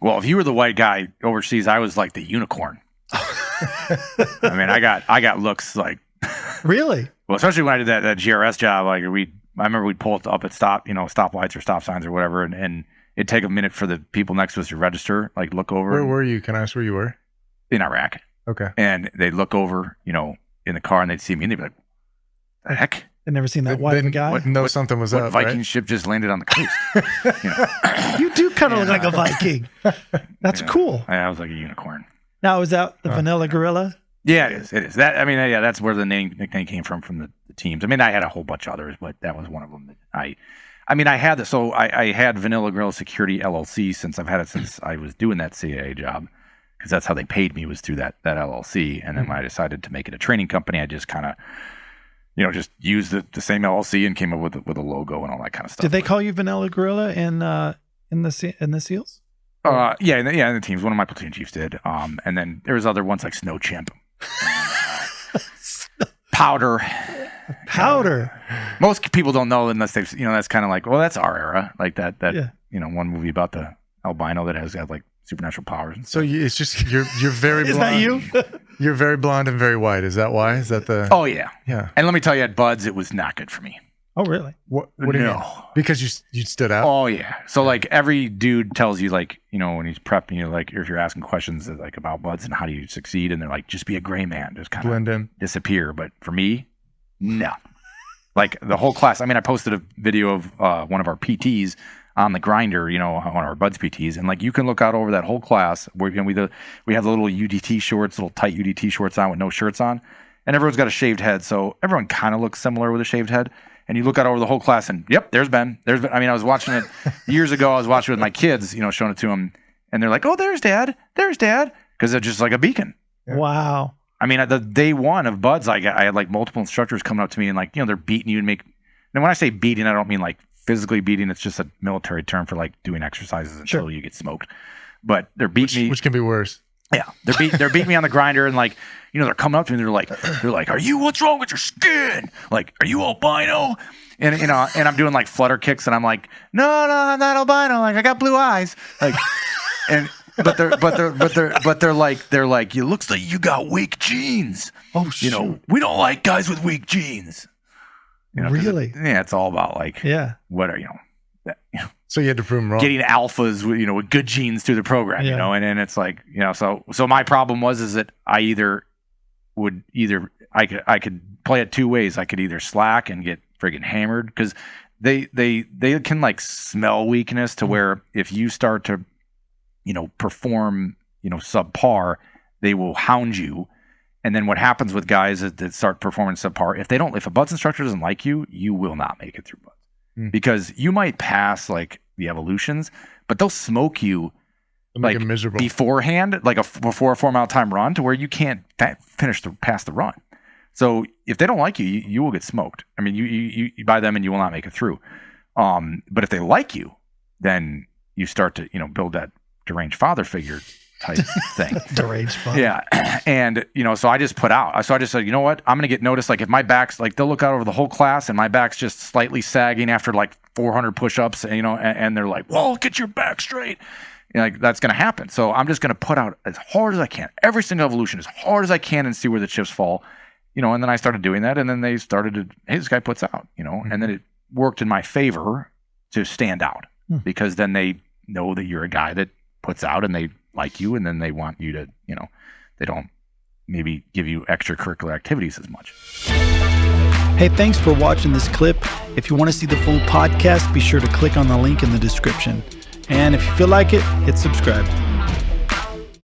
Well, if you were the white guy overseas, I was like the unicorn. I mean, I got looks like. Really? Well, especially when I did that GRS job, like I remember we'd pull up at stoplights or stop signs or whatever, and it'd take a minute for the people next to us to register, like look over. Where were you? Can I ask where you were? In Iraq. Okay. And they'd look over, in the car, and they'd see me, and they'd be like, "The heck? I'd never seen that white guy. Something was what up. Viking right? ship just landed on the coast." You do kind of look like a Viking. That's cool. I was like a unicorn. Now, is that the Vanilla Gorilla? Yeah, it is. That that's where the nickname came from the teams. I mean, I had a whole bunch of others, but that was one of them that I had this. So I had Vanilla Gorilla Security LLC since I've had it since I was doing that CAA job, because that's how they paid me, was through that LLC. And then when I decided to make it a training company, I just kind of, just used the same LLC and came up with a logo and all that kind of stuff. Did they call you Vanilla Gorilla in the SEALs? Yeah, in the teams. One of my platoon chiefs did. And then there was other ones like Snow Chimp, Powder. Most people don't know unless they've, that's kind of like, well, that's our era, like that. One movie about the albino that has like supernatural powers. And so it's just you're very blonde. Is that you? You're very blonde and very white. Is that why? Is that the? Oh yeah. Yeah. And let me tell you, at Buds, it was not good for me. Oh really? What do you mean? Because you stood out. Oh yeah. So like every dude tells you, like, when he's prepping you, like if you're asking questions like about Buds and how do you succeed, and they're like, just be a gray man, just kind of blend in, disappear. But for me, no. Like the whole class. I mean, I posted a video of one of our PTs on the grinder, on our Buds PTs, and like you can look out over that whole class. We have the little UDT shorts, little tight UDT shorts on with no shirts on, and everyone's got a shaved head, so everyone kind of looks similar with a shaved head. And you look out over the whole class, and yep, there's Ben. I mean, I was watching it years ago. I was watching it with my kids, showing it to them, and they're like, "Oh, there's Dad, because they're just like a beacon. Yeah. Wow. I mean, the day one of Buds, I had like multiple instructors coming up to me and like, they're beating you and and when I say beating, I don't mean like physically beating. It's just a military term for like doing exercises until you get smoked. But they're beating me, which can be worse. Yeah, they're beating me on the grinder, and like, they're coming up to me and they're like, what's wrong with your skin? Like, are you albino? And and I'm doing like flutter kicks, and I'm like, no, I'm not albino. Like, I got blue eyes. Like, but they're like, it looks like you got weak genes. Oh shoot. We don't like guys with weak genes. Really? It's all about like, what are So you had to prove them wrong. Getting alphas with good genes through the program, and it's like, so my problem was that I could play it two ways. I could either slack and get friggin' hammered, because they can like smell weakness to where if you start to, perform, subpar, they will hound you. And then what happens with guys that start performing subpar, if a Buds instructor doesn't like you, you will not make it through Buds. Because you might pass like the evolutions, but they'll smoke you like miserable beforehand, like before a 4 mile time run, to where you can't pass the run. So if they don't like you, you will get smoked. I mean, you buy them and you will not make it through. But if they like you, then you start to build that deranged father figure type thing. Deranged father. Yeah. And so I just put out. So I just said, you know what? I'm gonna get noticed. Like if my back's like, they'll look out over the whole class and my back's just slightly sagging after like 400 push-ups, and they're like, well, get your back straight. Like that's gonna happen. So I'm just gonna put out as hard as I can, every single evolution as hard as I can, and see where the chips fall. And then I started doing that, and then they started to, hey, this guy puts out, and then it worked in my favor to stand out, because then they know that you're a guy that puts out, and they like you, and then they want you to, they don't maybe give you extracurricular activities as much. Hey, thanks for watching this clip. If you want to see the full podcast, be sure to click on the link in the description. And if you feel like it, hit subscribe.